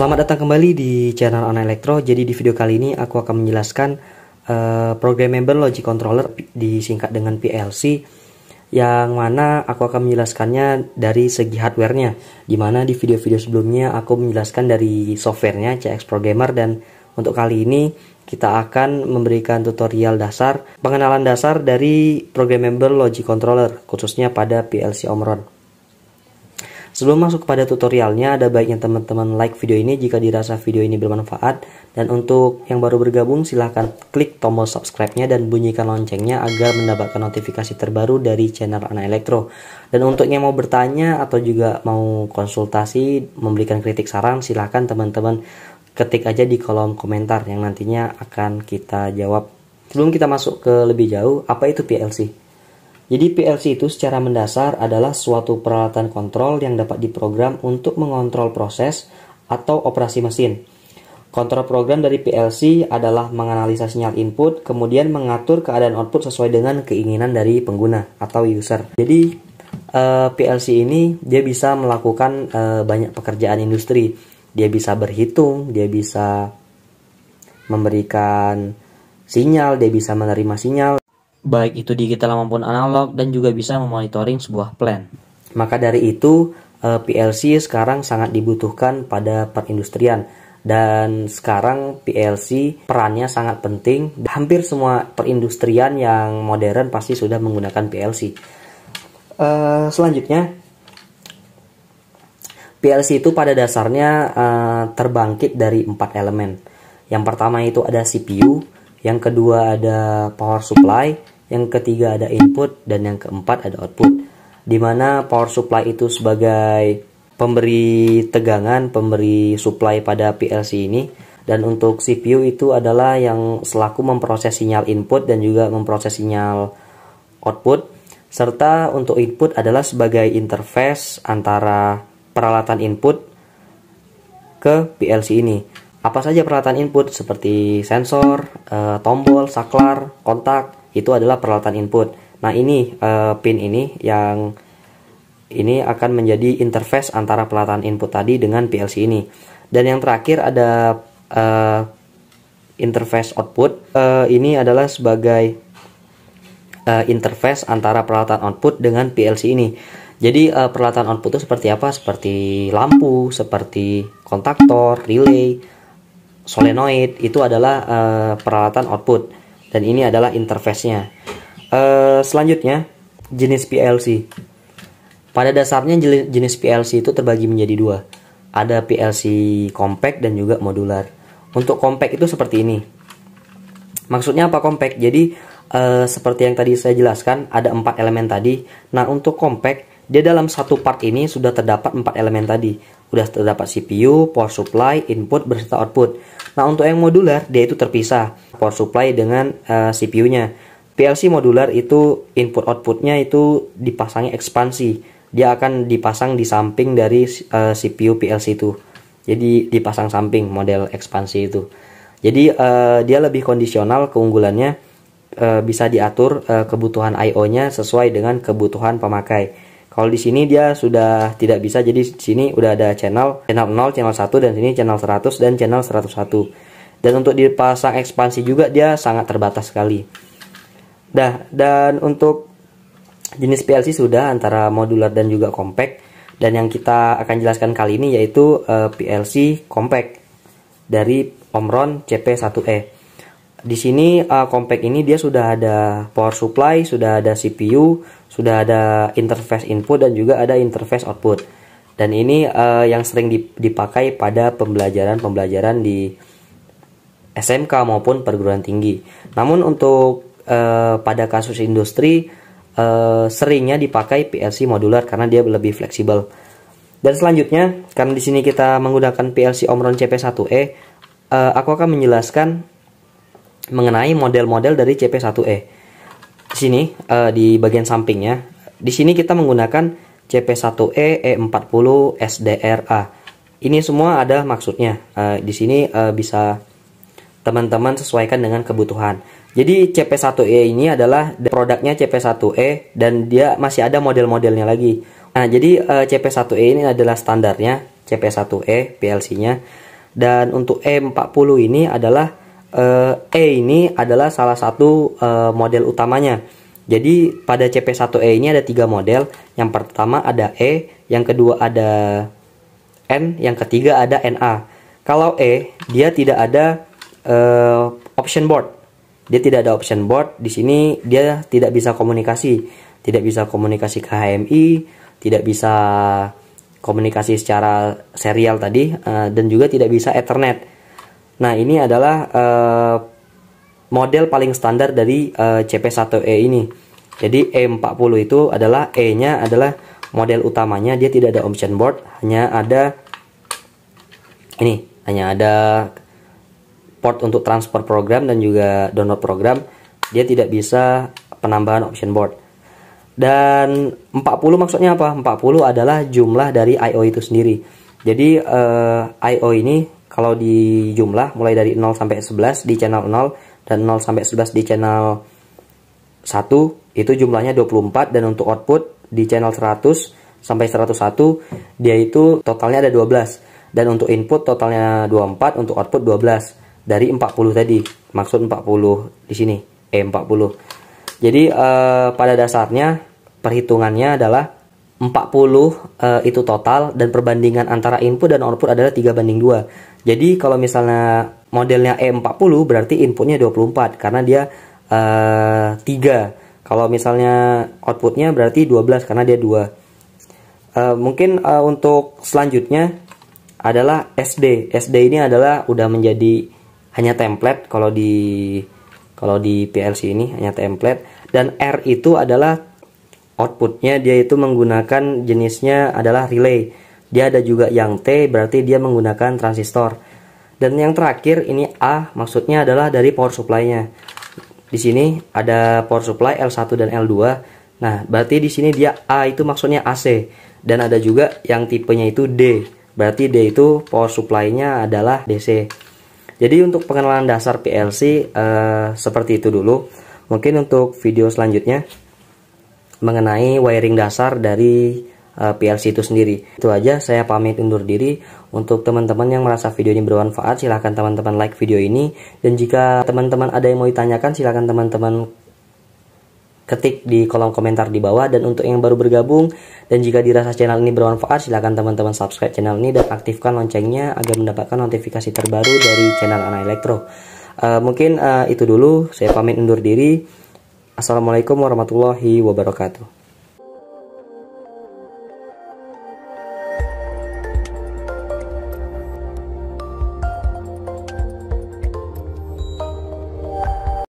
Selamat datang kembali di channel On Elektro. Jadi di video kali ini aku akan menjelaskan Programmable Logic Controller, disingkat dengan PLC, yang mana aku akan menjelaskannya dari segi hardware-nya. Dimana di video-video sebelumnya aku menjelaskan dari software-nya CX Programmer, dan untuk kali ini kita akan memberikan tutorial dasar, pengenalan dasar dari Programmable Logic Controller, khususnya pada PLC Omron. Sebelum masuk kepada tutorialnya, ada baiknya teman-teman like video ini jika dirasa video ini bermanfaat. Dan untuk yang baru bergabung, silahkan klik tombol subscribe-nya dan bunyikan loncengnya agar mendapatkan notifikasi terbaru dari channel On Elektro. Dan untuk yang mau bertanya atau juga mau konsultasi, memberikan kritik saran, silahkan teman-teman ketik aja di kolom komentar yang nantinya akan kita jawab. Sebelum kita masuk ke lebih jauh, apa itu PLC? Jadi PLC itu secara mendasar adalah suatu peralatan kontrol yang dapat diprogram untuk mengontrol proses atau operasi mesin. Kontrol program dari PLC adalah menganalisa sinyal input, kemudian mengatur keadaan output sesuai dengan keinginan dari pengguna atau user. Jadi PLC ini dia bisa melakukan banyak pekerjaan industri. Dia bisa berhitung, dia bisa memberikan sinyal, dia bisa menerima sinyal, baik itu digital maupun analog, dan juga bisa memonitoring sebuah plan. Maka dari itu PLC sekarang sangat dibutuhkan pada perindustrian, dan sekarang PLC perannya sangat penting. Hampir semua perindustrian yang modern pasti sudah menggunakan PLC. Selanjutnya, PLC itu pada dasarnya terbangkit dari 4 elemen. Yang pertama itu ada CPU, yang kedua ada power supply, yang ketiga ada input, dan yang keempat ada output. Dimana power supply itu sebagai pemberi tegangan, pemberi supply pada PLC ini. Dan untuk CPU itu adalah yang selaku memproses sinyal input dan juga memproses sinyal output. Serta untuk input adalah sebagai interface antara peralatan input ke PLC ini. Apa saja peralatan input seperti sensor, tombol, saklar, kontak, itu adalah peralatan input. Nah ini pin ini yang ini akan menjadi interface antara peralatan input tadi dengan PLC ini. Dan yang terakhir ada interface output. Ini adalah sebagai interface antara peralatan output dengan PLC ini. Jadi peralatan output itu seperti apa? Seperti lampu, seperti kontaktor, relay, solenoid, itu adalah peralatan output, dan ini adalah interface-nya. Selanjutnya, jenis PLC. Pada dasarnya jenis PLC itu terbagi menjadi dua. Ada PLC compact dan juga modular. Untuk compact itu seperti ini. Maksudnya apa compact? Jadi seperti yang tadi saya jelaskan, ada 4 elemen tadi. Nah untuk compact, dia dalam satu part ini sudah terdapat 4 elemen tadi. Udah terdapat CPU, power supply, input, beserta output. Nah untuk yang modular, dia itu terpisah, power supply dengan CPU-nya. PLC modular itu input outputnya itu dipasangi ekspansi. Dia akan dipasang di samping dari CPU PLC itu. Jadi dipasang samping model ekspansi itu. Jadi dia lebih kondisional, keunggulannya bisa diatur kebutuhan I/O-nya sesuai dengan kebutuhan pemakai. Kalau di sini dia sudah tidak bisa, jadi di sini udah ada channel 0, channel 1, dan sini channel 100 dan channel 101. Dan untuk dipasang ekspansi juga dia sangat terbatas sekali. Dan untuk jenis PLC sudah antara modular dan juga compact. Dan yang kita akan jelaskan kali ini yaitu PLC compact dari Omron CP1E. Di sini compact ini dia sudah ada power supply, sudah ada CPU, sudah ada interface input, dan juga ada interface output. Dan ini yang sering dipakai pada pembelajaran di SMK maupun perguruan tinggi. Namun untuk pada kasus industri seringnya dipakai PLC modular karena dia lebih fleksibel. Dan selanjutnya, karena di sini kita menggunakan PLC Omron CP1E, aku akan menjelaskan mengenai model-model dari CP1E. Di sini di bagian sampingnya, di sini kita menggunakan CP1E E40 SDRA. Ini semua ada maksudnya. Di sini bisa teman-teman sesuaikan dengan kebutuhan. Jadi CP1E ini adalah produknya CP1E, dan dia masih ada model-modelnya lagi. Nah, jadi CP1E ini adalah standarnya CP1E PLC-nya. Dan untuk E40 ini adalah ini adalah salah satu model utamanya. Jadi pada CP1E ini ada 3 model. Yang pertama ada E, yang kedua ada N, yang ketiga ada NA. Kalau E, dia tidak ada option board. Dia tidak ada option board. Di sini dia tidak bisa komunikasi, tidak bisa komunikasi ke HMI, tidak bisa komunikasi secara serial tadi, dan juga tidak bisa Ethernet. Nah, ini adalah model paling standar dari CP1E ini. Jadi E40 itu adalah E-nya adalah model utamanya, dia tidak ada option board, hanya ada port untuk transfer program dan juga download program. Dia tidak bisa penambahan option board. Dan 40 maksudnya apa? 40 adalah jumlah dari I/O itu sendiri. Jadi I/O ini kalau di jumlah mulai dari 0 sampai 11 di channel 0 dan 0 sampai 11 di channel 1 itu jumlahnya 24, dan untuk output di channel 100 sampai 101 dia itu totalnya ada 12, dan untuk input totalnya 24, untuk output 12 dari 40 tadi. Maksud 40 di sini E40. Jadi pada dasarnya perhitungannya adalah 40 itu total, dan perbandingan antara input dan output adalah 3:2. Jadi kalau misalnya modelnya E40 berarti inputnya 24 karena dia 3. Kalau misalnya outputnya berarti 12 karena dia 2. Mungkin untuk selanjutnya adalah SD. SD ini adalah udah menjadi hanya template kalau di PLC ini hanya template, dan R itu adalah outputnya, dia itu menggunakan jenisnya adalah relay. Dia ada juga yang T, berarti dia menggunakan transistor. Dan yang terakhir ini A, maksudnya adalah dari power supply-nya. Di sini ada power supply L1 dan L2. Nah, berarti di sini dia A itu maksudnya AC. Dan ada juga yang tipenya itu D. Berarti D itu power supply-nya adalah DC. Jadi untuk pengenalan dasar PLC seperti itu dulu. Mungkin untuk video selanjutnya mengenai wiring dasar dari PLC itu sendiri. Itu aja, saya pamit undur diri. Untuk teman-teman yang merasa video ini bermanfaat, silahkan teman-teman like video ini. Dan jika teman-teman ada yang mau ditanyakan, silahkan teman-teman ketik di kolom komentar di bawah. Dan untuk yang baru bergabung, dan jika dirasa channel ini bermanfaat, silahkan teman-teman subscribe channel ini dan aktifkan loncengnya agar mendapatkan notifikasi terbaru dari channel Ana Elektro. Mungkin itu dulu, saya pamit undur diri. Assalamualaikum warahmatullahi wabarakatuh.